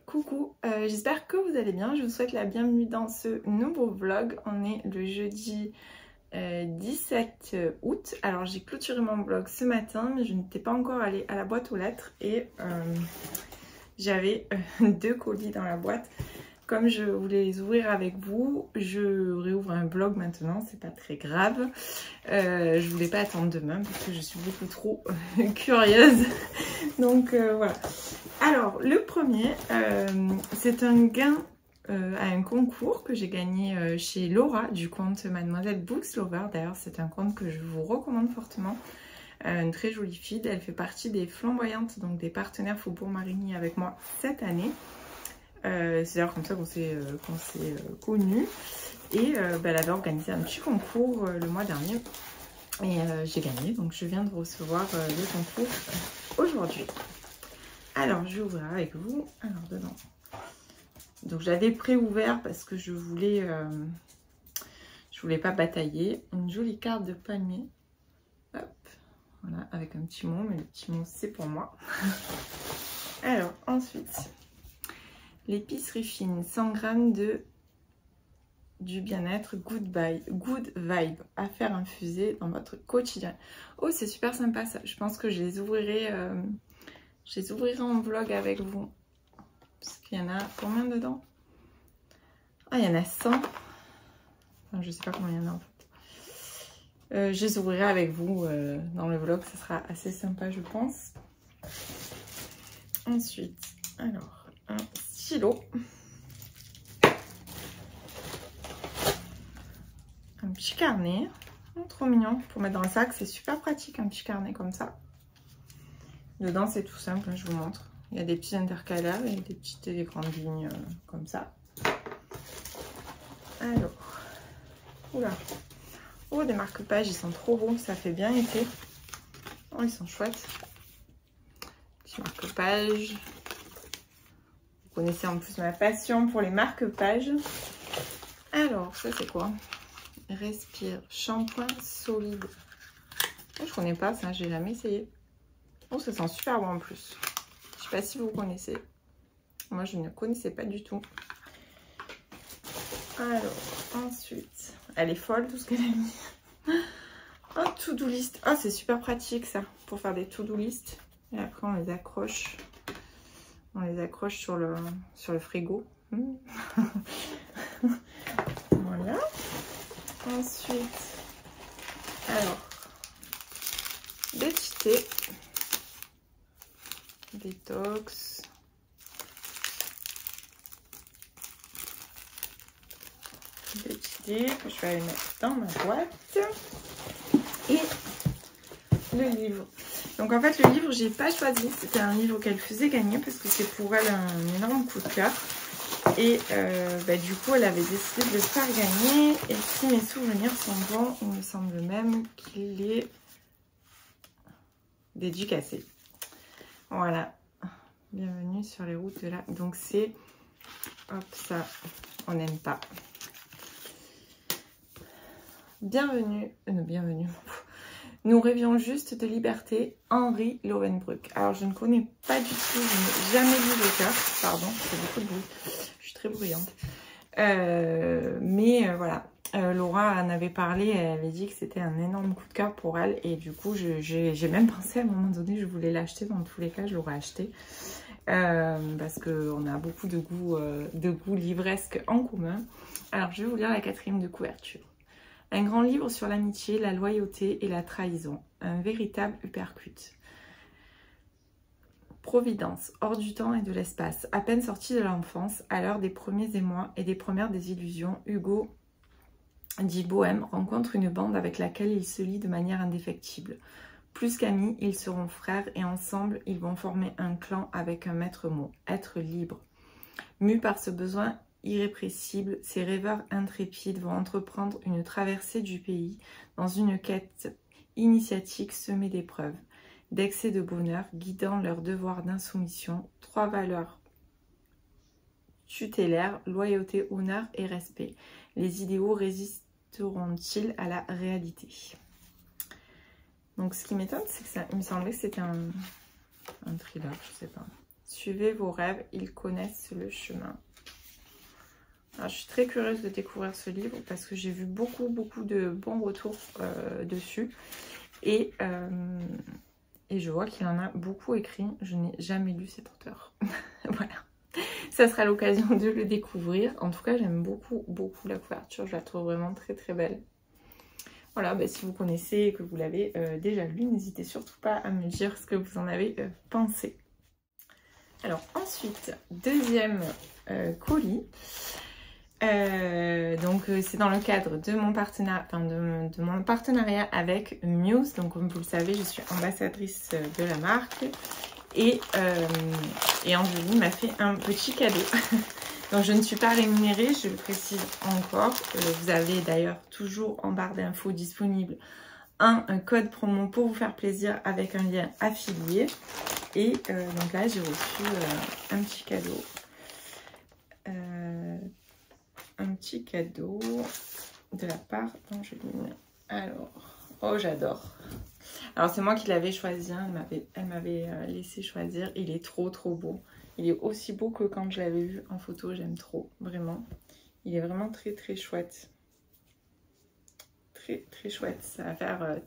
Coucou, j'espère que vous allez bien. Je vous souhaite la bienvenue dans ce nouveau vlog. On est le jeudi 17 août. Alors j'ai clôturé mon vlog ce matin, mais je n'étais pas encore allée à la boîte aux lettres et j'avais 2 colis dans la boîte. Comme je voulais les ouvrir avec vous, je réouvre un vlog maintenant, c'est pas très grave. Je voulais pas attendre demain parce que je suis beaucoup trop curieuse. Donc voilà. Alors le premier, c'est un gain à un concours que j'ai gagné chez Laura du compte Mademoiselle Books Lover. D'ailleurs c'est un compte que je vous recommande fortement. Une très jolie fille, elle fait partie des flamboyantes, donc des partenaires Faubourg Marigny avec moi cette année. C'est d'ailleurs comme ça qu'on s'est connus. Et elle avait organisé un petit concours le mois dernier. Et j'ai gagné, donc je viens de recevoir le concours aujourd'hui. Alors je vais ouvrir avec vous. Alors dedans. Donc j'avais pré-ouvert parce que je voulais pas batailler. Une jolie carte de palmier. Hop. Voilà, avec un petit mot, mais le petit mot c'est pour moi. Alors ensuite. L'épicerie fine, 100 g du bien-être, good vibe à faire infuser dans votre quotidien. Oh, c'est super sympa ça. Je pense que je les ouvrirai en vlog avec vous. Parce qu'il y en a combien dedans? Ah, il y en a 100. Enfin, je sais pas combien il y en a en fait. Je les ouvrirai avec vous dans le vlog. Ce sera assez sympa, je pense. Ensuite, alors, un stylo. Un petit carnet, oh, trop mignon pour mettre dans le sac, c'est super pratique un petit carnet comme ça. Dedans c'est tout simple, je vous montre. Il y a des petits intercalaires et des grandes lignes comme ça. Alors, oula, oh des marque-pages, ils sont trop beaux, ça fait bien été. Oh ils sont chouettes. Petit marque-pages. Vous connaissez en plus ma passion pour les marque-pages. Alors ça c'est quoi? Respire, shampoing solide. Oh, je connais pas ça, j'ai jamais essayé. Oh, ça sent super bon en plus. Je sais pas si vous connaissez. Moi, je ne connaissais pas du tout. Alors, ensuite, elle est folle tout ce qu'elle a mis. Un to-do list. Ah, c'est super pratique ça pour faire des to-do list. Et après, on les accroche. On les accroche sur le frigo. Voilà. Ensuite, alors, des petits thés, détox, des petits thés que je vais aller mettre dans ma boîte et le livre. Donc en fait le livre j'ai pas choisi, c'était un livre qu'elle faisait gagner parce que c'est pour elle un énorme coup de cœur. Et du coup, elle avait décidé de le faire gagner. Et si mes souvenirs sont bons, il me semble même qu'il est dédicacé. Voilà. Bienvenue sur les routes de la... Donc c'est... Hop, ça, on n'aime pas. Bienvenue... bienvenue. Nous rêvions juste de liberté. Henri Lovenbruck. Alors, je ne connais pas du tout, je n'ai jamais lu l'auteur. Pardon, je fais beaucoup de bruit. Je suis très bruyante. Voilà. Laura en avait parlé, elle avait dit que c'était un énorme coup de cœur pour elle. Et du coup, j'ai même pensé à un moment donné, je voulais l'acheter. Dans tous les cas, je l'aurais acheté. Parce qu'on a beaucoup de goût livresque en commun. Alors, je vais vous lire la 4e de couverture. Un grand livre sur l'amitié, la loyauté et la trahison. Un véritable uppercut. Providence, hors du temps et de l'espace. À peine sorti de l'enfance, à l'heure des premiers émois et des premières désillusions, Hugo dit Bohème rencontre une bande avec laquelle il se lie de manière indéfectible. Plus qu'amis, ils seront frères et ensemble, ils vont former un clan avec un maître mot, être libre. Mus par ce besoin irrépressible, ces rêveurs intrépides vont entreprendre une traversée du pays dans une quête initiatique semée d'épreuves, d'excès de bonheur, guidant leur devoir d'insoumission, 3 valeurs tutélaires, loyauté, honneur et respect. Les idéaux résisteront-ils à la réalité? Donc ce qui m'étonne, c'est que ça, il me semblait que c'était un thriller, je sais pas. Suivez vos rêves, ils connaissent le chemin. Alors, je suis très curieuse de découvrir ce livre parce que j'ai vu beaucoup de bons retours dessus. Et je vois qu'il en a beaucoup écrit. Je n'ai jamais lu cet auteur. Voilà. Ça sera l'occasion de le découvrir. En tout cas, j'aime beaucoup la couverture. Je la trouve vraiment très belle. Voilà, bah, si vous connaissez et que vous l'avez déjà lu, n'hésitez surtout pas à me dire ce que vous en avez pensé. Alors ensuite, deuxième colis. Donc c'est dans le cadre de mon partenariat avec Muse. Donc comme vous le savez, je suis ambassadrice de la marque et Angeline m'a fait un petit cadeau. Donc je ne suis pas rémunérée, je le précise encore. Vous avez d'ailleurs toujours en barre d'infos disponible un code promo pour vous faire plaisir avec un lien affilié. Et donc là j'ai reçu un petit cadeau. Un petit cadeau de la part d'Angeline. Alors, oh j'adore. Alors c'est moi qui l'avais choisi, hein. Elle m'avait laissé choisir. Il est trop beau. Il est aussi beau que quand je l'avais vu en photo, j'aime trop, vraiment. Il est vraiment très chouette. Très chouette. Ça va faire...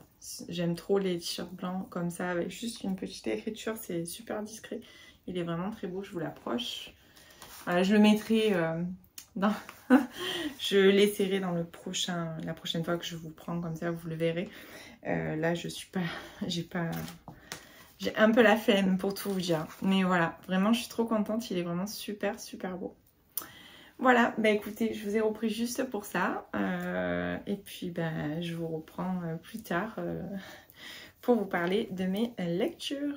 j'aime trop les t-shirts blancs comme ça, avec juste une petite écriture, c'est super discret. Il est vraiment très beau, je vous l'approche. Voilà, je le mettrai... je l'essaierai dans la prochaine fois que je vous prends, comme ça vous le verrez. Là je suis pas, j'ai un peu la flemme pour tout vous dire, mais voilà, vraiment je suis trop contente, il est vraiment super beau. Voilà, bah écoutez, je vous ai repris juste pour ça, et puis bah, je vous reprends plus tard pour vous parler de mes lectures.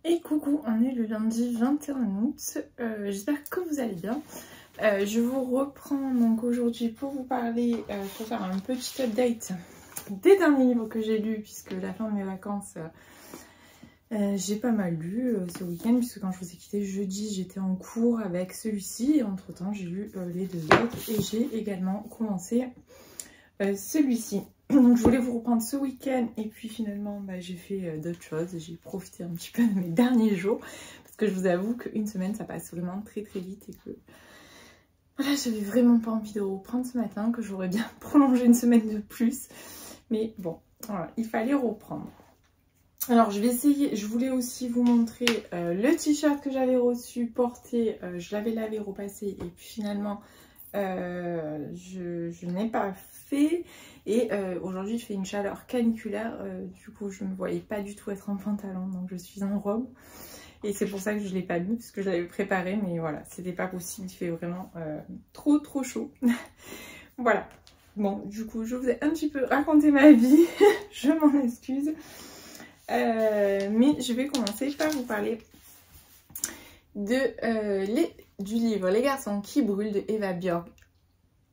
Et coucou, on est le lundi 21 août, j'espère que vous allez bien. Je vous reprends donc aujourd'hui pour vous parler, pour faire un petit update des derniers livres que j'ai lus, puisque la fin de mes vacances, j'ai pas mal lu ce week-end, puisque quand je vous ai quitté jeudi, j'étais en cours avec celui-ci, et entre temps j'ai lu les deux autres, et j'ai également commencé celui-ci. Donc je voulais vous reprendre ce week-end et puis finalement bah, j'ai fait d'autres choses, j'ai profité un petit peu de mes derniers jours parce que je vous avoue qu'une semaine ça passe vraiment très vite et que voilà, j'avais vraiment pas envie de reprendre ce matin, que j'aurais bien prolongé une semaine de plus, mais bon voilà, il fallait reprendre. Alors je vais essayer, je voulais aussi vous montrer le t-shirt que j'avais reçu, porté, je l'avais lavé, repassé et puis finalement je n'ai pas fait. Et aujourd'hui il fait une chaleur caniculaire, du coup je ne me voyais pas du tout être en pantalon, donc je suis en robe. Et c'est pour ça que je ne l'ai pas mis, parce que je l'avais préparé, mais voilà, c'était pas possible, il fait vraiment trop chaud. Voilà, bon du coup je vous ai un petit peu raconté ma vie, je m'en excuse. Mais je vais commencer par vous parler de, du livre Les garçons qui brûlent de Eva Björk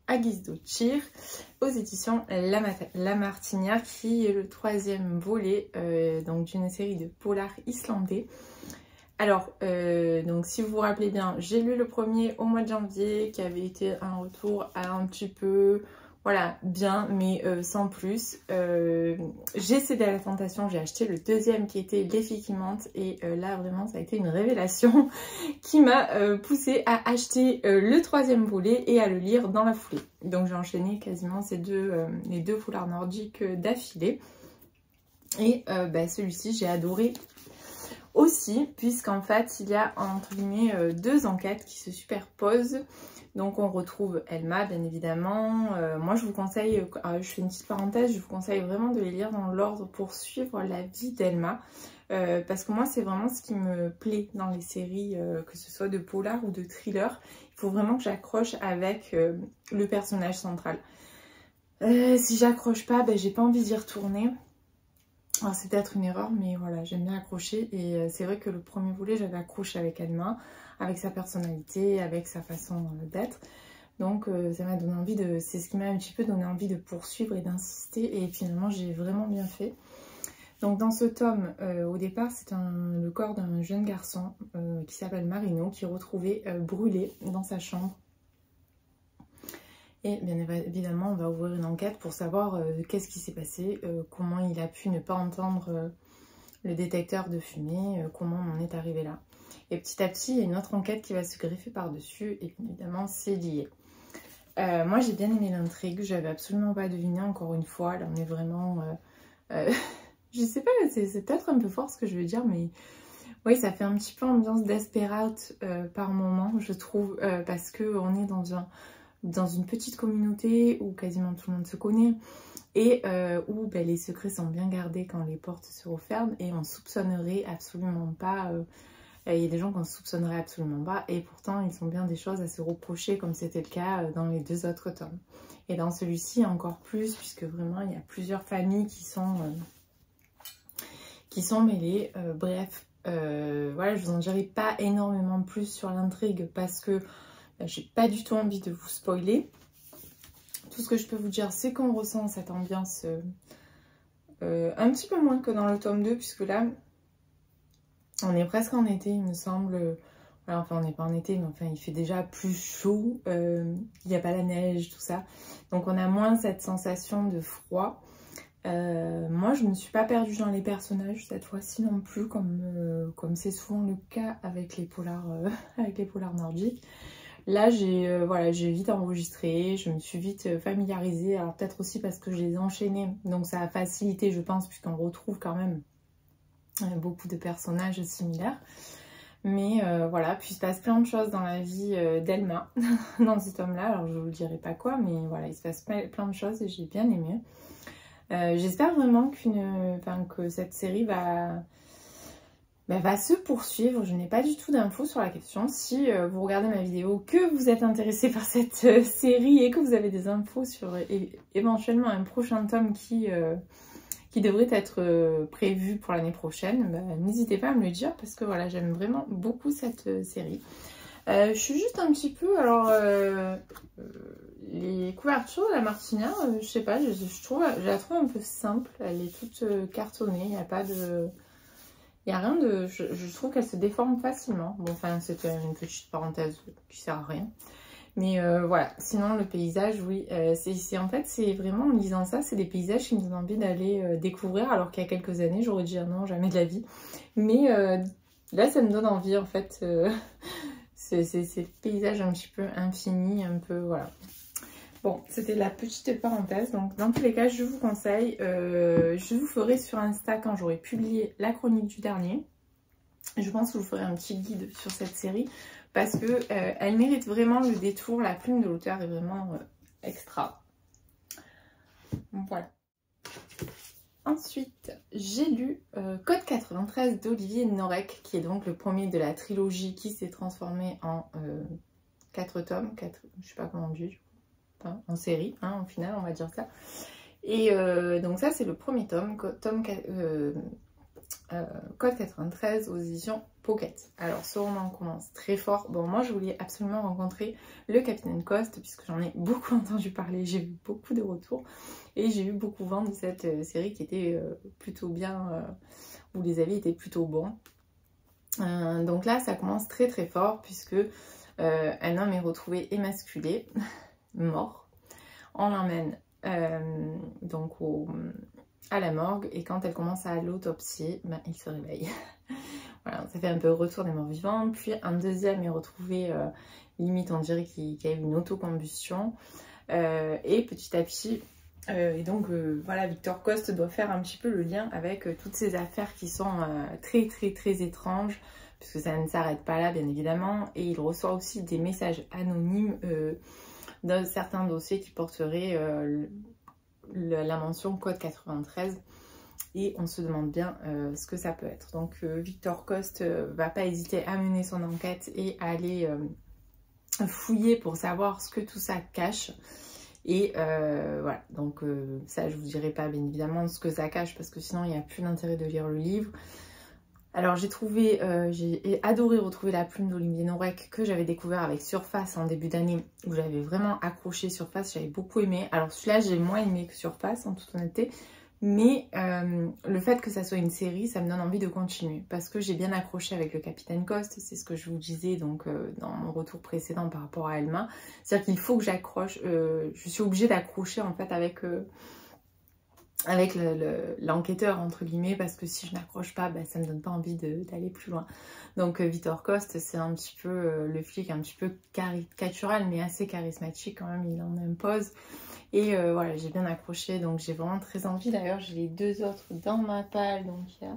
Agisdottir aux éditions La Martinière, qui est le troisième volet donc d'une série de polars islandais. Alors, donc si vous vous rappelez bien, j'ai lu le premier au mois de janvier, qui avait été un retour à un petit peu, voilà, bien, mais sans plus. J'ai cédé à la tentation, j'ai acheté le deuxième qui était Les filles qui mentent, et là vraiment ça a été une révélation qui m'a poussée à acheter le troisième volet et à le lire dans la foulée. Donc j'ai enchaîné quasiment les deux polars nordiques d'affilée. Et bah, celui-ci j'ai adoré aussi, puisqu'en fait il y a entre guillemets deux enquêtes qui se superposent. Donc on retrouve Elma bien évidemment. Moi je vous conseille, je fais une petite parenthèse, je vous conseille vraiment de les lire dans l'ordre pour suivre la vie d'Elma. Parce que moi c'est vraiment ce qui me plaît dans les séries, que ce soit de polar ou de thriller. Il faut vraiment que j'accroche avec le personnage central. Si j'accroche pas, ben, j'ai pas envie d'y retourner. Alors c'est peut-être une erreur, mais voilà, j'aime bien accrocher. Et c'est vrai que le premier volet, j'avais accroché avec Elma, avec sa personnalité, avec sa façon d'être. Donc ça m'a donné envie de... C'est ce qui m'a un petit peu donné envie de poursuivre et d'insister. Et finalement, j'ai vraiment bien fait. Donc dans ce tome, au départ, c'est le corps d'un jeune garçon qui s'appelle Marino, qui est retrouvé brûlé dans sa chambre. Et bien évidemment, on va ouvrir une enquête pour savoir qu'est-ce qui s'est passé, comment il a pu ne pas entendre le détecteur de fumée, comment on en est arrivé là. Et petit à petit, il y a une autre enquête qui va se greffer par-dessus et bien évidemment, c'est lié. Moi, j'ai bien aimé l'intrigue, j'avais absolument pas deviné encore une fois. Là, on est vraiment... je sais pas, c'est peut-être un peu fort ce que je veux dire, mais oui, ça fait un petit peu ambiance Desperate par moment, je trouve, parce qu'on est dans une petite communauté où quasiment tout le monde se connaît et où ben, les secrets sont bien gardés quand les portes se referment et on soupçonnerait absolument pas... il y a des gens qu'on soupçonnerait absolument pas et pourtant ils ont bien des choses à se reprocher comme c'était le cas dans les 2 autres tomes. Et dans celui-ci encore plus puisque vraiment il y a plusieurs familles qui sont mêlées. Bref, voilà, je vous en dirai pas énormément plus sur l'intrigue parce que j'ai pas du tout envie de vous spoiler. Tout ce que je peux vous dire, c'est qu'on ressent cette ambiance un petit peu moins que dans le tome 2, puisque là, on est presque en été, il me semble. Voilà, enfin, on n'est pas en été, mais enfin, il fait déjà plus chaud. Il n'y a pas la neige, tout ça. Donc, on a moins cette sensation de froid. Moi, je ne me suis pas perdue dans les personnages cette fois-ci non plus, comme c'est souvent le cas avec les polars, nordiques. Là, j'ai vite enregistré, je me suis vite familiarisée. Alors peut-être aussi parce que je les ai enchaînés, donc ça a facilité, je pense, puisqu'on retrouve quand même beaucoup de personnages similaires. Mais voilà, puis il se passe plein de choses dans la vie d'Elma, dans ce tome-là. Alors je vous le dirai pas quoi, mais voilà, il se passe plein de choses et j'ai bien aimé. J'espère vraiment que cette série va se poursuivre. Je n'ai pas du tout d'infos sur la question. Si vous regardez ma vidéo, que vous êtes intéressé par cette série et que vous avez des infos sur éventuellement un prochain tome qui devrait être prévu pour l'année prochaine, n'hésitez pas à me le dire parce que voilà, j'aime vraiment beaucoup cette série. Je suis juste un petit peu, alors les couvertures de la Martinia, je sais pas, je la trouve un peu simple, elle est toute cartonnée, il n'y a pas de... Il n'y a rien de... Je trouve qu'elle se déforme facilement. Bon, enfin, c'est une petite parenthèse qui sert à rien. Mais voilà, sinon le paysage, oui, en fait, c'est vraiment, en lisant ça, c'est des paysages qui me donnent envie d'aller découvrir, alors qu'il y a quelques années, j'aurais dit non, jamais de la vie. Mais là, ça me donne envie, en fait. C'est le paysage un petit peu infini, un peu, voilà. Bon, c'était la petite parenthèse. Donc, dans tous les cas, je vous conseille. Je vous ferai sur Insta quand j'aurai publié la chronique du dernier. Je pense que je vous ferai un petit guide sur cette série parce que elle mérite vraiment le détour. La plume de l'auteur est vraiment extra. Voilà. Ensuite, j'ai lu Code 93 d'Olivier Norek, qui est donc le premier de la trilogie qui s'est transformé en 4 tomes. 4, je sais pas comment on dit. En série, hein, au final, on va dire ça. Et donc ça, c'est le premier tome, Code 93 aux éditions Pocket. Alors, ce roman commence très fort. Bon, moi, je voulais absolument rencontrer le Capitaine Coste, puisque j'en ai beaucoup entendu parler, j'ai eu beaucoup de retours, et j'ai eu beaucoup vent de cette série qui était plutôt bien, où les avis étaient plutôt bons. Donc là, ça commence très très fort, puisque un homme est retrouvé émasculé, mort. On l'emmène donc à la morgue et quand elle commence à l'autopsie, il se réveille. Voilà, ça fait un peu retour des morts vivants. Puis un deuxième est retrouvé, limite on dirait qu'il y a eu une autocombustion. Et petit à petit, et donc voilà, Victor Coste doit faire un petit peu le lien avec toutes ces affaires qui sont très très très étranges, puisque ça ne s'arrête pas là bien évidemment. Et il reçoit aussi des messages anonymes dans certains dossiers qui porteraient la mention code 93 et on se demande bien ce que ça peut être. Donc Victor Coste va pas hésiter à mener son enquête et à aller fouiller pour savoir ce que tout ça cache. Et voilà, donc ça je vous dirai pas bien évidemment ce que ça cache parce que sinon il n'y a plus d'intérêt de lire le livre. Alors j'ai adoré retrouver la plume d'Olivier Norek que j'avais découvert avec Surface en début d'année, où j'avais vraiment accroché Surface, j'avais beaucoup aimé. Alors celui-là j'ai moins aimé que Surface en toute honnêteté, mais le fait que ça soit une série, ça me donne envie de continuer, parce que j'ai bien accroché avec le Capitaine Coste, c'est ce que je vous disais donc dans mon retour précédent par rapport à Elma. C'est-à-dire qu'il faut que j'accroche, je suis obligée d'accrocher en fait avec avec l'enquêteur entre guillemets, parce que si je n'accroche pas, ça me donne pas envie d'aller plus loin. Donc Victor Coste, c'est un petit peu le flic un petit peu caricatural mais assez charismatique quand même, il en impose. Et voilà, j'ai bien accroché, donc j'ai vraiment très envie. D'ailleurs, j'ai les deux autres dans ma palle, donc il y a,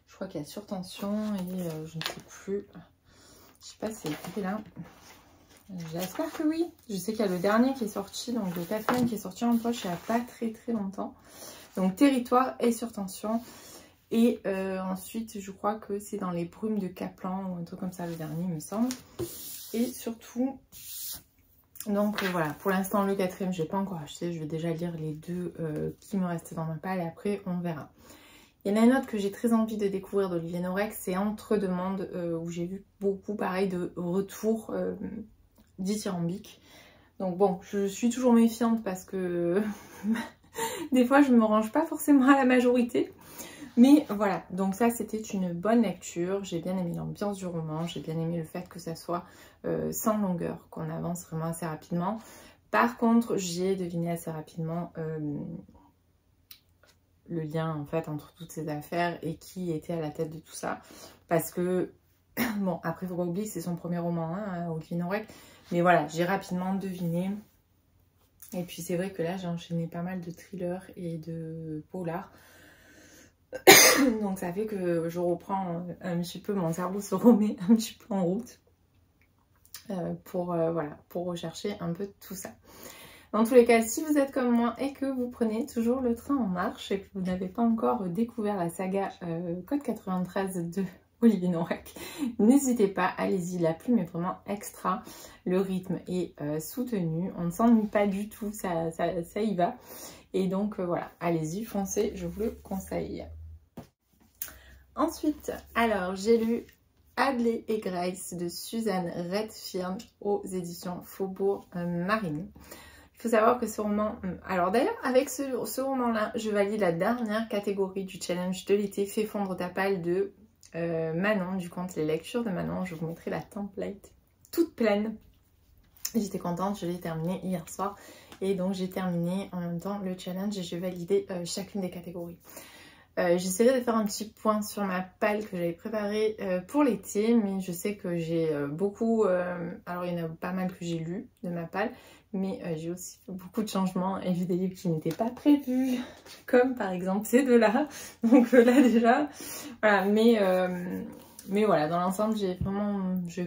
je crois qu'il y a Surtension et je ne sais plus, je sais pas si c'est là. J'espère que oui. Je sais qu'il y a le dernier qui est sorti, donc le 4e qui est sorti en poche il n'y a pas très longtemps. Donc Territoire et Surtension. Et ensuite, je crois que c'est dans les Brumes de Kaplan ou un truc comme ça, le dernier, il me semble. Et surtout, donc voilà, pour l'instant, le 4e, je n'ai pas encore acheté. Je vais déjà lire les deux qui me restaient dans ma palle et après, on verra. Il y en a une autre que j'ai très envie de découvrir d'Olivier Norek, c'est Entre deux mondes, où j'ai vu beaucoup, pareil, de retours dithyrambiques. Donc bon, je suis toujours méfiante parce que des fois, je ne me range pas forcément à la majorité. Mais voilà, donc ça c'était une bonne lecture, j'ai bien aimé l'ambiance du roman, j'ai bien aimé le fait que ça soit sans longueur, qu'on avance vraiment assez rapidement. Par contre, j'ai deviné assez rapidement le lien en fait entre toutes ces affaires et qui était à la tête de tout ça. Parce que, bon, après il faut pas oublier que c'est son premier roman, hein, Olivier Norek, mais voilà, j'ai rapidement deviné. Et puis c'est vrai que là j'ai enchaîné pas mal de thrillers et de polars. Donc ça fait que je reprends un petit peu, mon cerveau se remet un petit peu en route voilà, pour rechercher un peu tout ça. Dans tous les cas, si vous êtes comme moi et que vous prenez toujours le train en marche et que vous n'avez pas encore découvert la saga Code 93 de Olivier Norek, n'hésitez pas, allez-y, la plume est vraiment extra, le rythme est soutenu, on ne s'ennuie pas du tout, ça y va. Et donc voilà, allez-y, foncez, je vous le conseille. Ensuite, alors j'ai lu Hadley et Grace de Suzanne Redfern aux éditions Faubourg Marigny. Il faut savoir que ce roman... Alors d'ailleurs, avec ce roman-là, je valide la dernière catégorie du challenge de l'été, Fais fondre ta palle de Manon, du compte Les Lectures de Manon. Je vous mettrai la template toute pleine. J'étais contente, je l'ai terminé hier soir. Et donc j'ai terminé en même temps le challenge et j'ai validé chacune des catégories. J'essaierai de faire un petit point sur ma palle que j'avais préparée pour l'été, mais je sais que j'ai beaucoup... alors il y en a pas mal que j'ai lu de ma palle, mais j'ai aussi fait beaucoup de changements et vu des livres qui n'étaient pas prévus, comme par exemple ces deux-là. Donc là déjà, voilà, mais voilà, dans l'ensemble j'ai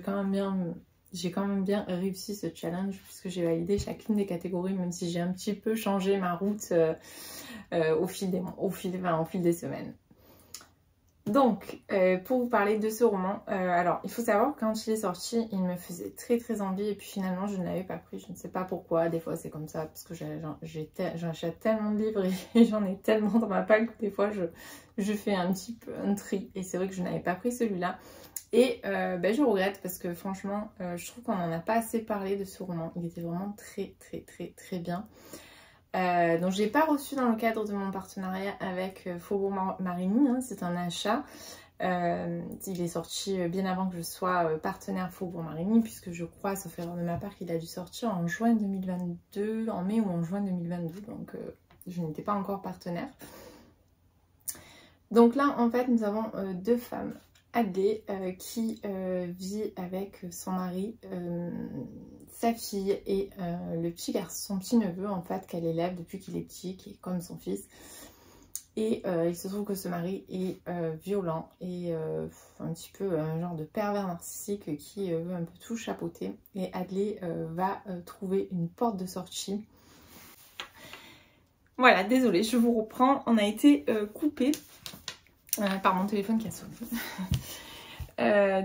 quand même bien réussi ce challenge puisque j'ai validé chacune des catégories, même si j'ai un petit peu changé ma route au fil des semaines. Donc, pour vous parler de ce roman, alors il faut savoir que quand il est sorti, il me faisait très envie et puis finalement je ne l'avais pas pris, je ne sais pas pourquoi, des fois c'est comme ça parce que j'achète tellement de livres et j'en ai tellement dans ma palle que des fois je fais un petit peu un tri et c'est vrai que je n'avais pas pris celui-là. Et je regrette parce que franchement, je trouve qu'on n'en a pas assez parlé de ce roman. Il était vraiment très bien. Donc je l'ai pas reçu dans le cadre de mon partenariat avec Faubourg Marigny, hein, c'est un achat. Il est sorti bien avant que je sois partenaire Faubourg Marigny, puisque je crois, sauf erreur de ma part, qu'il a dû sortir en juin 2022, en mai ou en juin 2022, donc je n'étais pas encore partenaire. Donc là en fait nous avons deux femmes. Hadley qui vit avec son mari, sa fille et le petit garçon, son petit neveu en fait qu'elle élève depuis qu'il est petit, qui est comme son fils. Et il se trouve que ce mari est violent et un petit peu un genre de pervers narcissique qui veut un peu tout chapeauter. Et Hadley va trouver une porte de sortie. Voilà, désolée, je vous reprends, on a été coupé par mon téléphone qui a sonné.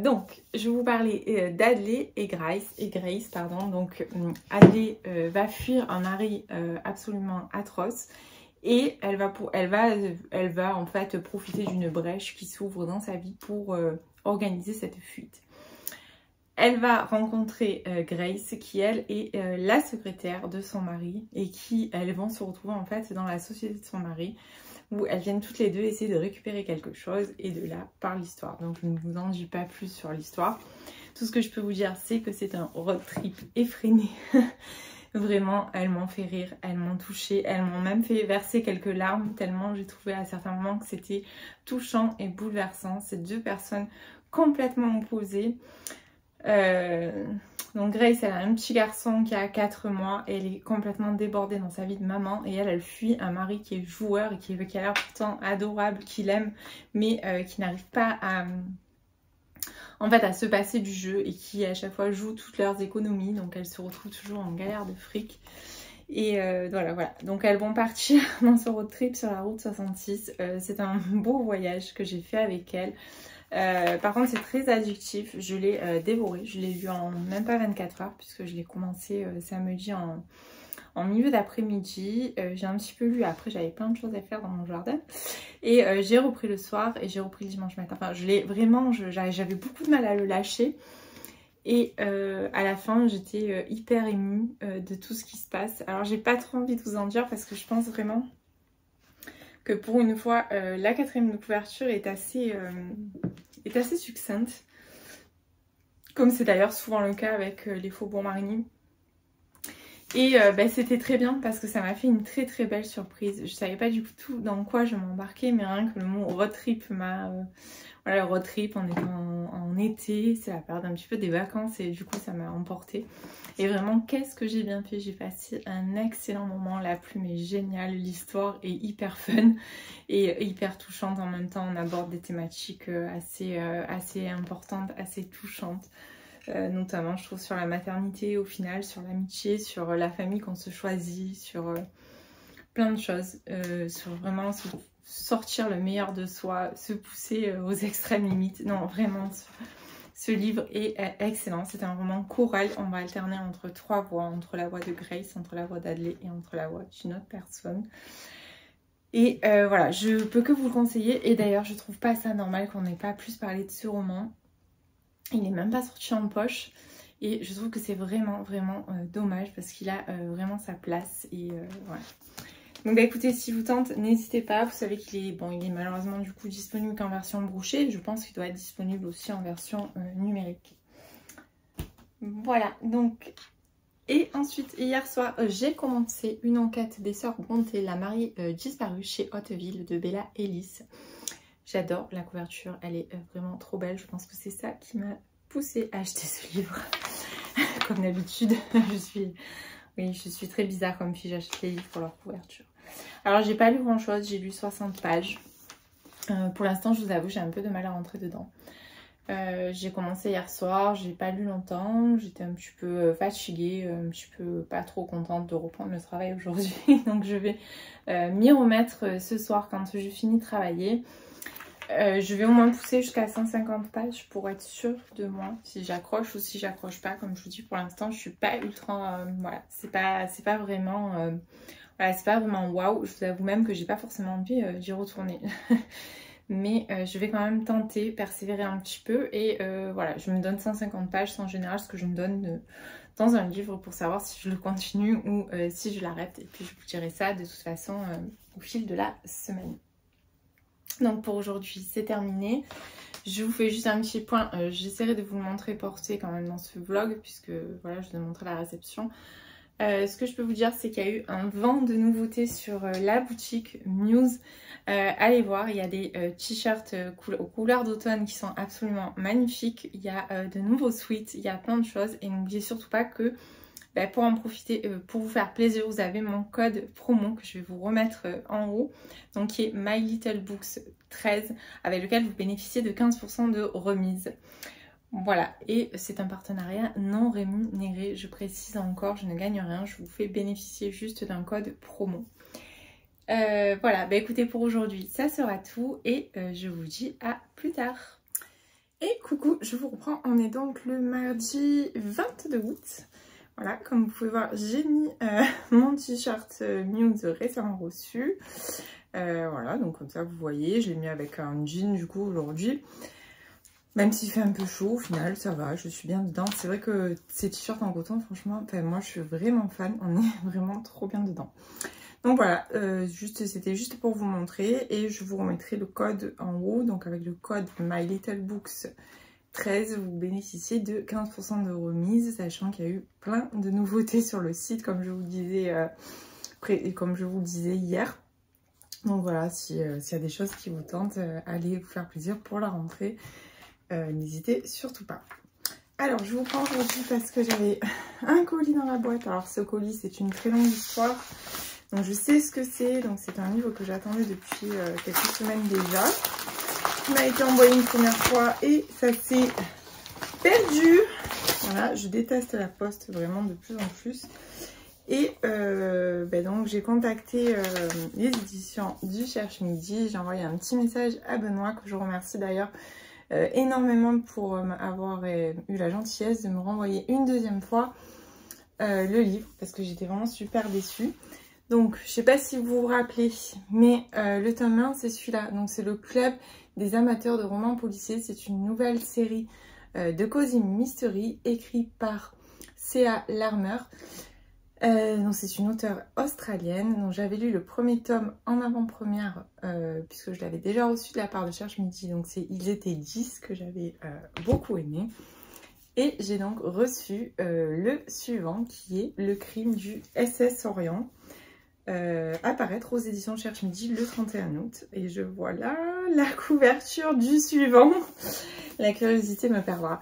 Donc, je vais vous parler d'Hadley et Grace, pardon. Donc, Hadley va fuir un mari absolument atroce et elle va en fait profiter d'une brèche qui s'ouvre dans sa vie pour organiser cette fuite. Elle va rencontrer Grace qui elle est la secrétaire de son mari et qui elles vont se retrouver en fait dans la société de son mari, où elles viennent toutes les deux essayer de récupérer quelque chose et de là part l'histoire. Donc je ne vous en dis pas plus sur l'histoire. Tout ce que je peux vous dire, c'est que c'est un road trip effréné. Vraiment, elles m'ont fait rire, elles m'ont touchée, elles m'ont même fait verser quelques larmes tellement j'ai trouvé à certains moments que c'était touchant et bouleversant. Ces deux personnes complètement opposées. Donc Grace, elle a un petit garçon qui a 4 mois et elle est complètement débordée dans sa vie de maman et elle fuit un mari qui est joueur et qui a l'air pourtant adorable, qui l'aime mais qui n'arrive pas à se passer du jeu et qui à chaque fois joue toutes leurs économies, donc elles se retrouvent toujours en galère de fric. Et voilà, donc elles vont partir dans ce road trip sur la route 66. C'est un beau voyage que j'ai fait avec elles. Par contre c'est très addictif, je l'ai dévoré, je l'ai lu en même pas 24 heures puisque je l'ai commencé samedi en milieu d'après-midi. J'ai un petit peu lu, après j'avais plein de choses à faire dans mon jardin et j'ai repris le soir et j'ai repris le dimanche matin. Enfin je l'ai vraiment, j'avais beaucoup de mal à le lâcher et à la fin j'étais hyper émue de tout ce qui se passe. Alors j'ai pas trop envie de vous en dire parce que je pense vraiment que pour une fois, la 4e de couverture est assez succincte. Comme c'est d'ailleurs souvent le cas avec les Faubourg Marigny. Et c'était très bien parce que ça m'a fait une très très belle surprise. Je savais pas du tout dans quoi je m'embarquais, mais rien que le mot road trip m'a... voilà, le road trip, on est en été, c'est la période un petit peu des vacances et du coup ça m'a emporté. Et vraiment, qu'est-ce que j'ai bien fait, j'ai passé un excellent moment, la plume est géniale, l'histoire est hyper fun et hyper touchante en même temps. On aborde des thématiques assez importantes, assez touchantes. Notamment je trouve sur la maternité au final, sur l'amitié, sur la famille qu'on se choisit, sur plein de choses, sur vraiment sortir le meilleur de soi, se pousser aux extrêmes limites. Non vraiment ce livre est excellent, c'est un roman choral, on va alterner entre 3 voix, entre la voix de Grace, entre la voix d'Adley et entre la voix d'une autre personne. Et voilà, je peux que vous le conseiller et d'ailleurs je trouve pas ça normal qu'on n'ait pas plus parlé de ce roman. Il n'est même pas sorti en poche et je trouve que c'est vraiment dommage parce qu'il a vraiment sa place et voilà. Donc écoutez, si vous tente, n'hésitez pas. Vous savez qu'il est, il est malheureusement du coup disponible qu'en version brochée. Je pense qu'il doit être disponible aussi en version numérique. Voilà, donc... Et ensuite, hier soir, j'ai commencé une enquête des sœurs Brontë, la mariée disparue chez Hauteville de Bella Ellis. J'adore la couverture, elle est vraiment trop belle. Je pense que c'est ça qui m'a poussée à acheter ce livre. Comme d'habitude, je suis très bizarre comme fille, j'achète les livres pour leur couverture. Alors j'ai pas lu grand chose, j'ai lu 60 pages. Pour l'instant, je vous avoue, j'ai un peu de mal à rentrer dedans. J'ai commencé hier soir, j'ai pas lu longtemps, j'étais un petit peu fatiguée, un petit peu pas trop contente de reprendre le travail aujourd'hui. Donc je vais m'y remettre ce soir quand je finis de travailler. Je vais au moins pousser jusqu'à 150 pages pour être sûre de moi, si j'accroche ou si j'accroche pas. Comme je vous dis, pour l'instant, je suis pas ultra... voilà, c'est pas vraiment... voilà, c'est pas vraiment waouh. Je vous avoue même que j'ai pas forcément envie d'y retourner. Mais je vais quand même tenter, persévérer un petit peu. Et voilà, je me donne 150 pages, c'est en général ce que je me donne dans un livre pour savoir si je le continue ou si je l'arrête. Et puis je vous dirai ça de toute façon au fil de la semaine. Donc pour aujourd'hui c'est terminé. Je vous fais juste un petit point, j'essaierai de vous le montrer porté quand même dans ce vlog puisque voilà, je vous ai montré la réception. Ce que je peux vous dire c'est qu'il y a eu un vent de nouveautés sur la boutique Muse. Allez voir, il y a des t-shirts aux couleurs d'automne qui sont absolument magnifiques. Il y a de nouveaux sweats, il y a plein de choses et n'oubliez surtout pas que pour en profiter, pour vous faire plaisir, vous avez mon code promo que je vais vous remettre en haut, donc qui est MyLittleBooks13, avec lequel vous bénéficiez de 15% de remise. Voilà, et c'est un partenariat non rémunéré, je précise encore, je ne gagne rien, je vous fais bénéficier juste d'un code promo. Voilà, écoutez, pour aujourd'hui, ça sera tout et je vous dis à plus tard. Et coucou, je vous reprends, on est donc le mardi 22 août. Voilà, comme vous pouvez voir, j'ai mis mon t-shirt Muse récemment reçu. Voilà, donc comme ça vous voyez, je l'ai mis avec un jean du coup aujourd'hui. Même s'il fait un peu chaud, au final ça va, je suis bien dedans. C'est vrai que ces t-shirts en coton, franchement, moi je suis vraiment fan, on est vraiment trop bien dedans. Donc voilà, c'était juste pour vous montrer et je vous remettrai le code en haut, donc avec le code MyLittleBooks13, 13, vous bénéficiez de 15% de remise, sachant qu'il y a eu plein de nouveautés sur le site, comme je vous disais, hier. Donc voilà, s'il y a des choses qui vous tentent, allez vous faire plaisir pour la rentrée. N'hésitez surtout pas. Alors, je vous prends aujourd'hui parce que j'avais un colis dans la boîte. Alors, ce colis, c'est une très longue histoire. Donc, je sais ce que c'est. Donc, c'est un livre que j'attendais depuis quelques semaines déjà. Il m'a été envoyé une première fois et ça s'est perdu. Voilà, je déteste la poste vraiment de plus en plus. Et donc, j'ai contacté les éditions du Cherche Midi. J'ai envoyé un petit message à Benoît, que je remercie d'ailleurs énormément pour avoir eu la gentillesse de me renvoyer une deuxième fois le livre, parce que j'étais vraiment super déçue. Donc je sais pas si vous vous rappelez, mais le tome 1 c'est celui-là, donc c'est le club des amateurs de romans policiers. C'est une nouvelle série de Cozy Mystery écrite par C.A. Larmer. Donc c'est une auteure australienne. Donc j'avais lu le premier tome en avant-première puisque je l'avais déjà reçu de la part de Cherche Midi. Donc ils étaient 10, que j'avais beaucoup aimé. Et j'ai donc reçu le suivant, qui est Le crime du SS Orient, apparaître aux éditions Cherche Midi le 31 août. Et je vois là la couverture du suivant. La curiosité me perdra.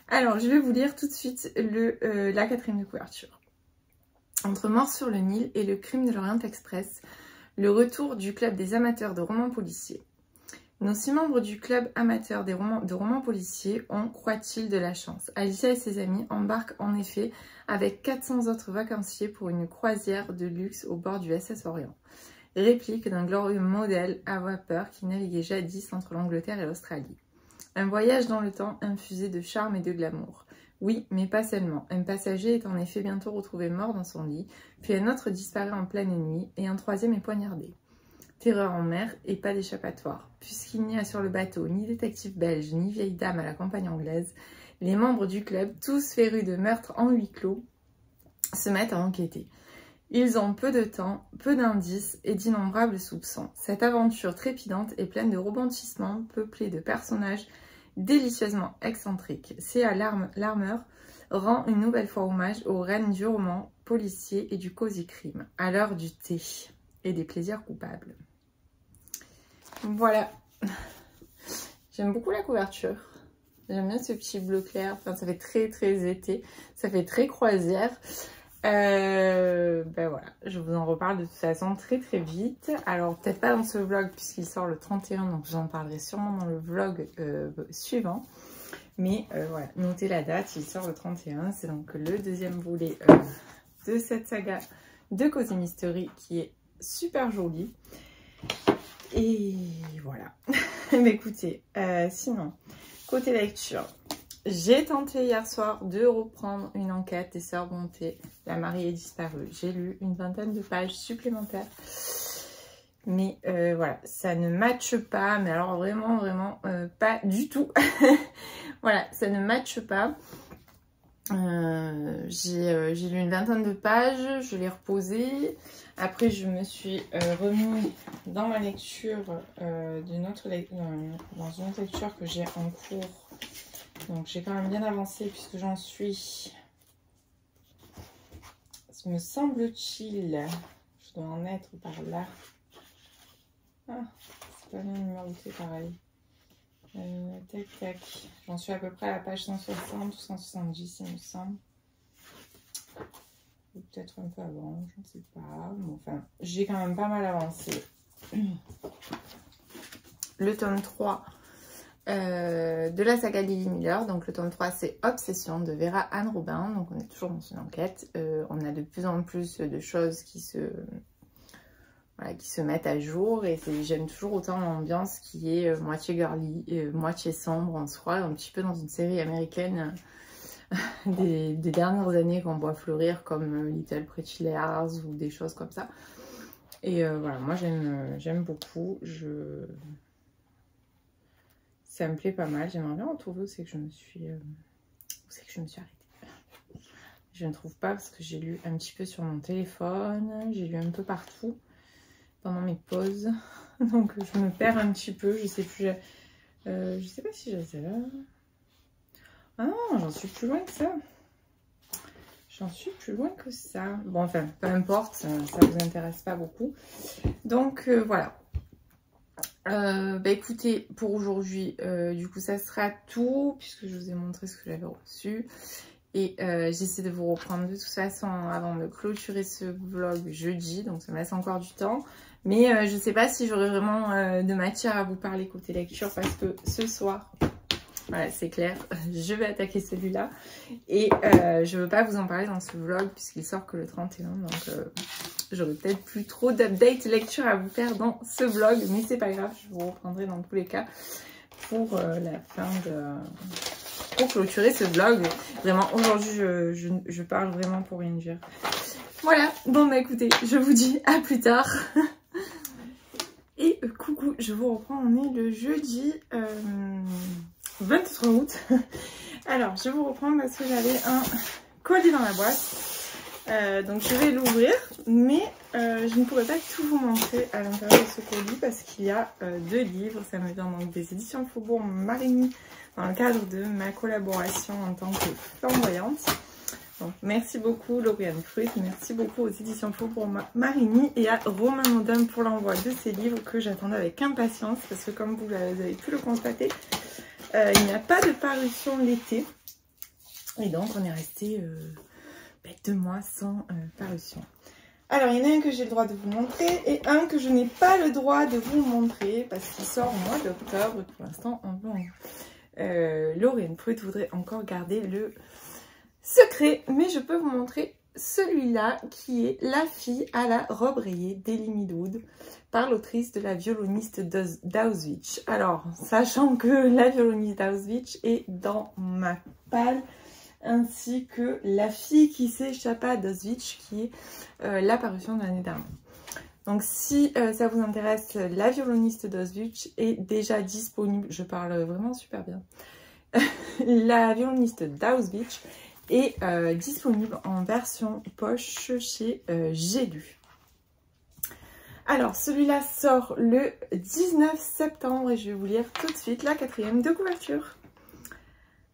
Alors je vais vous lire tout de suite la quatrième de couverture. Entre Mort sur le Nil et le crime de l'Orient Express, le retour du club des amateurs de romans policiers. Nos 6 membres du club amateur de romans policiers ont, croit-il, de la chance. Alicia et ses amis embarquent en effet avec 400 autres vacanciers pour une croisière de luxe au bord du SS Orient. Réplique d'un glorieux modèle à vapeur qui naviguait jadis entre l'Angleterre et l'Australie. Un voyage dans le temps infusé de charme et de glamour. Oui, mais pas seulement. Un passager est en effet bientôt retrouvé mort dans son lit, puis un autre disparaît en pleine nuit, et un troisième est poignardé. Terreur en mer et pas d'échappatoire. Puisqu'il n'y a sur le bateau ni détective belge, ni vieille dame à la campagne anglaise, les membres du club, tous férus de meurtres en huis clos, se mettent à enquêter. Ils ont peu de temps, peu d'indices et d'innombrables soupçons. Cette aventure trépidante est pleine de rebondissements, peuplée de personnages délicieusement excentrique. C.A. Larmer rend une nouvelle fois hommage aux reines du roman policier et du cosy crime, à l'heure du thé et des plaisirs coupables. Voilà. J'aime beaucoup la couverture. J'aime bien ce petit bleu clair. Enfin, ça fait très très été. Ça fait très croisière. Voilà, je vous en reparle de toute façon très très vite. Alors peut-être pas dans ce vlog puisqu'il sort le 31, donc j'en parlerai sûrement dans le vlog suivant. Mais voilà, notez la date, il sort le 31. C'est donc le deuxième volet de cette saga de Cozy Mystery qui est super jolie. Et voilà. Mais écoutez, sinon, côté lecture, j'ai tenté hier soir de reprendre une enquête des Sœurs Bonté. La mariée est disparue. J'ai lu une 20aine de pages supplémentaires. Mais voilà, ça ne matche pas. Mais alors vraiment pas du tout. Voilà, ça ne matche pas. J'ai lu une 20aine de pages. Je l'ai reposée. Après, je me suis remis dans ma lecture dans une autre lecture que j'ai en cours. Donc j'ai quand même bien avancé puisque j'en suis, me semble-t-il, je dois en être par là. Ah, c'est pas bien numéroté pareil. Tac tac, j'en suis à peu près à la page 160 ou 170 il me semble. Ou peut-être un peu avant, je ne sais pas. Bon, enfin, j'ai quand même pas mal avancé. Le tome 3 de la saga Lily Miller. Donc le tome 3 c'est Obsession de Vera Anne Robin. Donc on est toujours dans une enquête. On a de plus en plus de choses qui se mettent à jour. Et j'aime toujours autant l'ambiance qui est moitié girly, moitié sombre. On se croit un petit peu dans une série américaine des dernières années qu'on voit fleurir comme Little Pretty Liars ou des choses comme ça. Et voilà, moi j'aime beaucoup. Ça me plaît pas mal. J'aimerais bien retrouver où c'est que je me suis arrêtée. Je ne trouve pas parce que j'ai lu un petit peu sur mon téléphone. J'ai lu un peu partout pendant mes pauses. Donc je me perds un petit peu. Je sais plus. Je sais pas si j'ai ça là. Ah non, j'en suis plus loin que ça. J'en suis plus loin que ça. Bon, enfin, peu importe, ça vous intéresse pas beaucoup. Donc, voilà. Bah écoutez, pour aujourd'hui, du coup, ça sera tout, puisque je vous ai montré ce que j'avais reçu. Et j'essaie de vous reprendre de toute façon avant de clôturer ce vlog jeudi, donc ça me laisse encore du temps. Mais je sais pas si j'aurai vraiment de matière à vous parler côté lecture, parce que ce soir... Voilà, c'est clair, je vais attaquer celui-là. Et je veux pas vous en parler dans ce vlog puisqu'il sort que le 31. Donc j'aurai peut-être plus trop d'update lecture à vous faire dans ce vlog. Mais c'est pas grave, je vous reprendrai dans tous les cas pour la fin de... pour clôturer ce vlog. Vraiment, aujourd'hui, je parle vraiment pour rien dire. Voilà, bon bah écoutez, je vous dis à plus tard. Et coucou, je vous reprends, on est le jeudi 23 août. Alors, je vous reprends parce que j'avais un colis dans la boîte. Donc, je vais l'ouvrir, mais je ne pourrai pas tout vous montrer à l'intérieur de ce colis parce qu'il y a 2 livres. Ça me vient donc des éditions Faubourg Marigny dans le cadre de ma collaboration en tant que flamboyante. Donc, merci beaucoup Lauriane Fruit, merci beaucoup aux éditions Faubourg Marigny et à Romain Modem pour l'envoi de ces livres que j'attendais avec impatience parce que comme vous avez pu le constater, il n'y a pas de parution l'été et donc on est resté 2 mois sans parution. Alors il y en a un que j'ai le droit de vous montrer et un que je n'ai pas le droit de vous montrer parce qu'il sort au mois d'octobre. Pour l'instant, Lauriane Fruit voudrait encore garder le secret, mais je peux vous montrer celui-là qui est La fille à la robe rayée d'Elie Midwood par l'autrice de La violoniste d'Auschwitz. Alors, sachant que La violoniste d'Auschwitz est dans ma palle, ainsi que La fille qui s'échappa d'Auschwitz qui est la parution de l'année dernière. Donc si ça vous intéresse, La violoniste d'Auschwitz est déjà disponible, je parle vraiment super bien. La violoniste d'Auschwitz est disponible en version poche chez J'ai lu. Alors celui-là sort le 19 septembre et je vais vous lire tout de suite la 4e de couverture.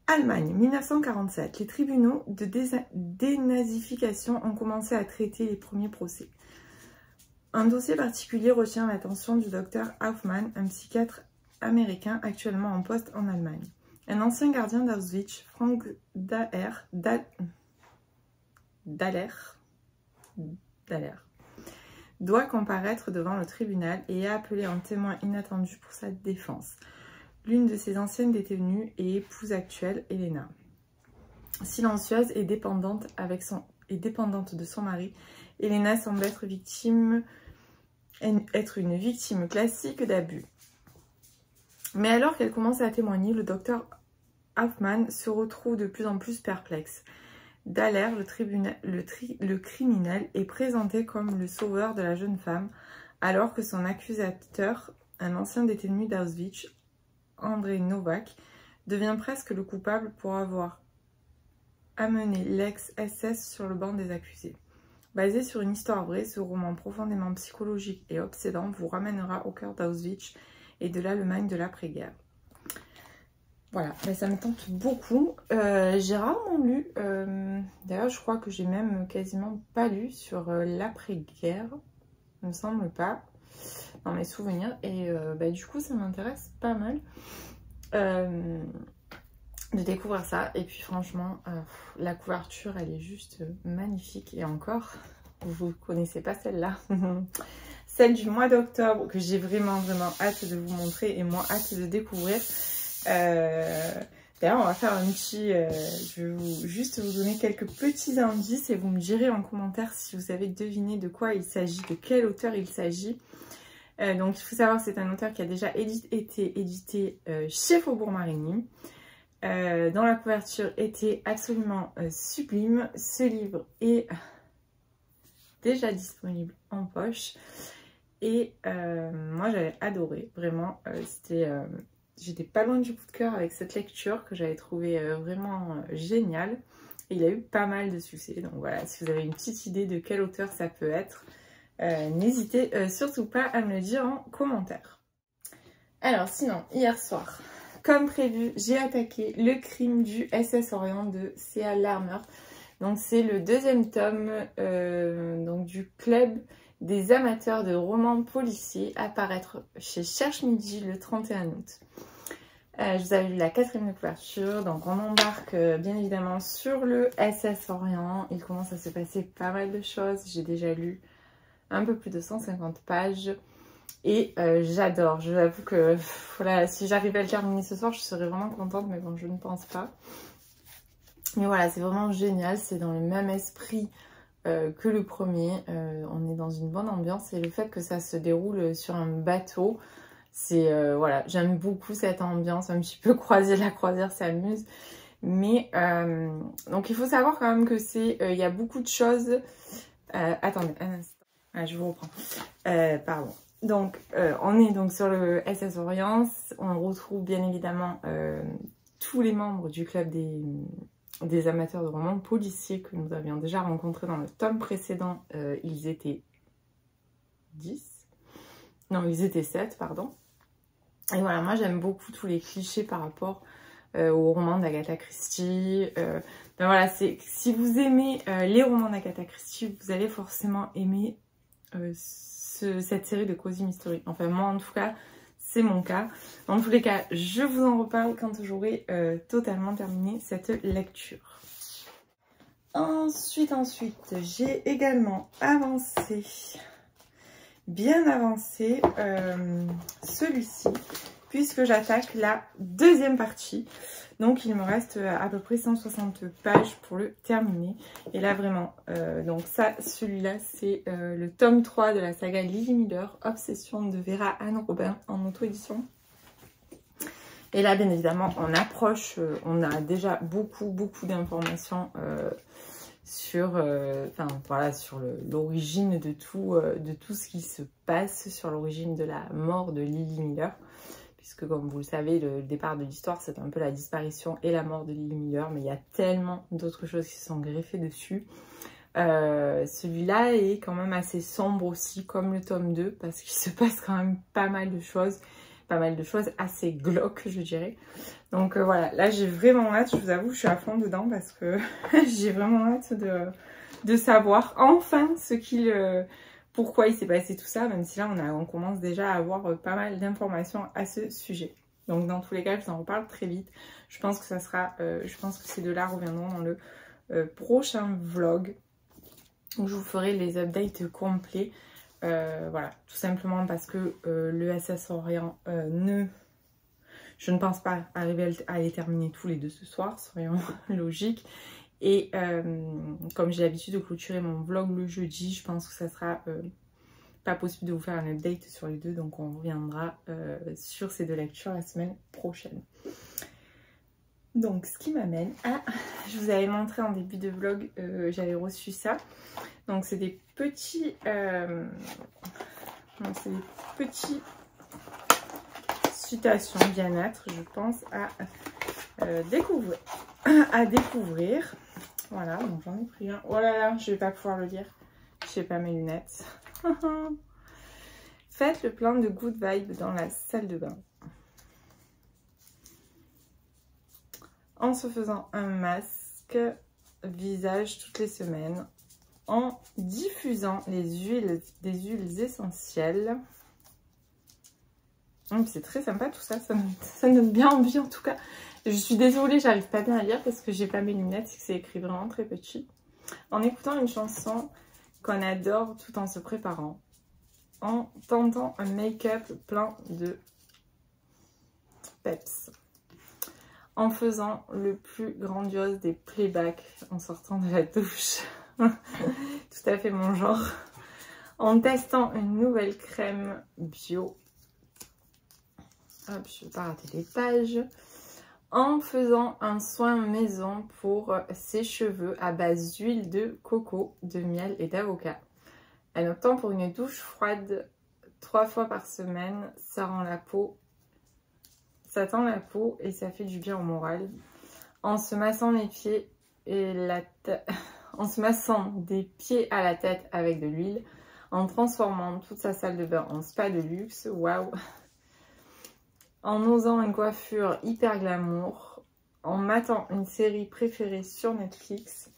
Allemagne, 1947. Les tribunaux de dénazification ont commencé à traiter les premiers procès. Un dossier particulier retient l'attention du docteur Hoffmann, un psychiatre américain actuellement en poste en Allemagne. Un ancien gardien d'Auschwitz, Frank Daller, doit comparaître devant le tribunal et est appelé en témoin inattendu pour sa défense. L'une de ses anciennes détenues et épouse actuelle, Elena. Silencieuse et dépendante de son mari, Elena semble être une victime classique d'abus. Mais alors qu'elle commence à témoigner, le docteur Hoffmann se retrouve de plus en plus perplexe. Daller, le criminel, est présenté comme le sauveur de la jeune femme, alors que son accusateur, un ancien détenu d'Auschwitz, André Novak, devient presque le coupable pour avoir amené l'ex-SS sur le banc des accusés. Basé sur une histoire vraie, ce roman profondément psychologique et obsédant vous ramènera au cœur d'Auschwitz et de l'Allemagne de l'après-guerre. Voilà, ça me tente beaucoup. J'ai rarement lu, d'ailleurs je crois que j'ai même quasiment pas lu sur l'après-guerre, il me semble pas, dans mes souvenirs. Et du coup ça m'intéresse pas mal de découvrir ça. Et puis franchement, la couverture elle est juste magnifique. Et encore, vous connaissez pas celle-là. Celle du mois d'octobre que j'ai vraiment hâte de vous montrer et moi hâte de découvrir. D'ailleurs on va faire un petit, je vais juste vous donner quelques petits indices et vous me direz en commentaire si vous avez deviné de quoi il s'agit, de quel auteur il s'agit. Donc il faut savoir que c'est un auteur qui a déjà été édité chez Faubourg Marigny. Dont la couverture était absolument sublime. Ce livre est déjà disponible en poche et moi j'avais adoré, vraiment. J'étais pas loin du coup de cœur avec cette lecture que j'avais trouvé vraiment géniale. Et il a eu pas mal de succès. Donc voilà, si vous avez une petite idée de quel auteur ça peut être, n'hésitez surtout pas à me le dire en commentaire. Alors sinon, hier soir, comme prévu, j'ai attaqué Le Crime du SS Orient de C.A. Larmer. Donc c'est le deuxième tome donc, du club des amateurs de romans policiers à paraître chez Cherche Midi le 31 août. Je vous avais lu la 4e de couverture, donc on embarque bien évidemment sur le SS Orient. Il commence à se passer pas mal de choses, j'ai déjà lu un peu plus de 150 pages et j'adore. Je vous avoue que voilà, si j'arrivais à le terminer ce soir, je serais vraiment contente, mais bon, je ne pense pas. Mais voilà, c'est vraiment génial, c'est dans le même esprit que le premier. On est dans une bonne ambiance et le fait que ça se déroule sur un bateau, c'est voilà, j'aime beaucoup cette ambiance un petit peu la croisière s'amuse. Mais donc il faut savoir quand même que c'est il y a beaucoup de choses. Attendez un instant, je vous reprends. Pardon. Donc on est donc sur le SS Orient. On retrouve bien évidemment tous les membres du club des amateurs de romans policiers que nous avions déjà rencontrés dans le tome précédent. Ils étaient 10. Non, ils étaient 7, pardon. Et voilà, moi j'aime beaucoup tous les clichés par rapport aux romans d'Agatha Christie. Ben voilà, si vous aimez les romans d'Agatha Christie, vous allez forcément aimer cette série de Cozy Mystery. Enfin, moi en tout cas, c'est mon cas. Dans tous les cas, je vous en reparle quand j'aurai totalement terminé cette lecture. Ensuite, j'ai également avancé, bien avancé, celui-ci, puisque j'attaque la deuxième partie. Donc il me reste à peu près 160 pages pour le terminer. Et là vraiment, donc ça, celui-là, c'est le tome 3 de la saga Lily Miller, Obsession de Vera Anne Robin en auto-édition. Et là, bien évidemment, on approche, on a déjà beaucoup d'informations sur, voilà, sur l'origine de tout ce qui se passe, sur l'origine de la mort de Lily Miller. Puisque comme vous le savez, le départ de l'histoire, c'est un peu la disparition et la mort de Lily Miller. Mais il y a tellement d'autres choses qui se sont greffées dessus. Celui-là est quand même assez sombre aussi, comme le tome 2, parce qu'il se passe quand même pas mal de choses assez glauques, je dirais. Donc voilà, là j'ai vraiment hâte, je vous avoue, je suis à fond dedans parce que j'ai vraiment hâte de savoir enfin pourquoi il s'est passé tout ça, même si là on commence déjà à avoir pas mal d'informations à ce sujet. Donc dans tous les cas, je vous en reparle très vite. Je pense que ça sera, je pense que ces deux-là reviendront dans le prochain vlog où je vous ferai les updates complets. Voilà, tout simplement parce que le SS Orient je ne pense pas arriver à les terminer tous les deux ce soir, soyons logiques. Et comme j'ai l'habitude de clôturer mon vlog le jeudi, je pense que ça sera pas possible de vous faire un update sur les deux. Donc on reviendra sur ces deux lectures la semaine prochaine. Donc ce qui m'amène à... Je vous avais montré en début de vlog, j'avais reçu ça. Donc c'est des petits... c'est des petits citations bien-être, je pense, à découvrir. Voilà, donc j'en ai pris un. Oh là là, je vais pas pouvoir le lire. Je n'ai pas mes lunettes. Faites le plein de good vibes dans la salle de bain. En se faisant un masque visage toutes les semaines. En diffusant des huiles essentielles. C'est très sympa tout ça, ça me donne bien envie en tout cas. Je suis désolée, j'arrive pas bien à lire parce que j'ai pas mes lunettes, c'est écrit vraiment très petit. En écoutant une chanson qu'on adore tout en se préparant. En tentant un make-up plein de peps. En faisant le plus grandiose des playbacks en sortant de la douche. Tout à fait mon genre. En testant une nouvelle crème bio. Hop, je ne vais pas rater les pages. En faisant un soin maison pour ses cheveux à base d'huile de coco, de miel et d'avocat. En optant pour une douche froide 3 fois par semaine, ça rend la peau, ça tend la peau et ça fait du bien au moral. En se massant les pieds et la tête, en se massant des pieds à la tête avec de l'huile, en transformant toute sa salle de bain en spa de luxe, waouh! en osant une coiffure hyper glamour, en matant une série préférée sur Netflix,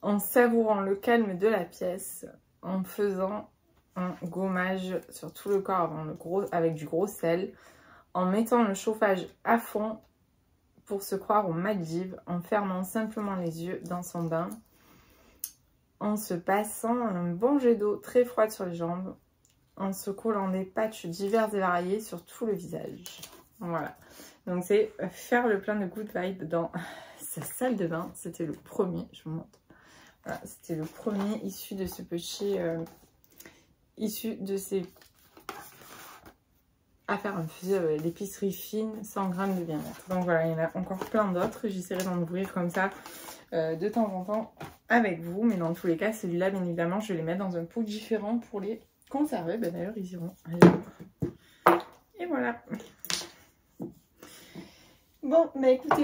en savourant le calme de la pièce, en faisant un gommage sur tout le corps avec du gros sel, en mettant le chauffage à fond pour se croire aux Maldives, en fermant simplement les yeux dans son bain, en se passant un bon jet d'eau très froide sur les jambes, en se collant des patchs divers et variés sur tout le visage. Voilà, donc c'est faire le plein de good vibes dans sa salle de bain. C'était le premier, je vous montre. Voilà, c'était le premier issu de ce petit... issu de ces... à faire un fusil d'épicerie fine, 100 g de bien-être. Donc voilà, il y en a encore plein d'autres. J'essaierai d'en ouvrir comme ça de temps en temps avec vous. Mais dans tous les cas, celui-là, bien évidemment, je vais les mettre dans un pot différent pour les conserver. Ben, d'ailleurs, ils iront ailleurs. Et voilà. Bon, bah écoutez,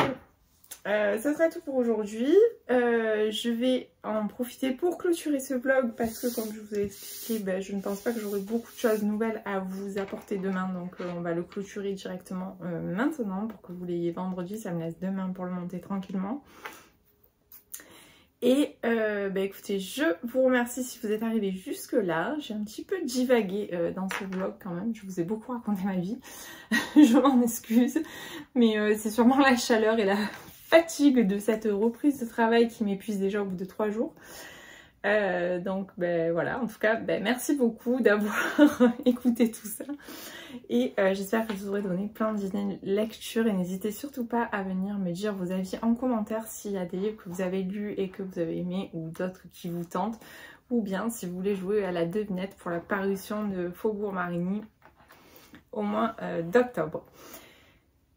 ça sera tout pour aujourd'hui. Je vais en profiter pour clôturer ce vlog parce que comme je vous ai expliqué, ben, je ne pense pas que j'aurai beaucoup de choses nouvelles à vous apporter demain. Donc on va le clôturer directement maintenant pour que vous l'ayez vendredi. Ça me laisse demain pour le monter tranquillement. Et bah écoutez, je vous remercie si vous êtes arrivés jusque là. J'ai un petit peu divagué dans ce vlog quand même. Je vous ai beaucoup raconté ma vie. Je m'en excuse. Mais c'est sûrement la chaleur et la fatigue de cette reprise de travail qui m'épuise déjà au bout de 3 jours. Donc ben voilà, en tout cas merci beaucoup d'avoir écouté tout ça et j'espère que je vous aurai donné plein d'idées de lecture et n'hésitez surtout pas à venir me dire vos avis en commentaire s'il y a des livres que vous avez lus et que vous avez aimés ou d'autres qui vous tentent, ou bien si vous voulez jouer à la devinette pour la parution de Faubourg Marigny au mois d'octobre.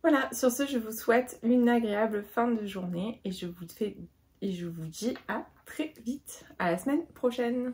Voilà, sur ce je vous souhaite une agréable fin de journée et je vous dis à très vite, à la semaine prochaine.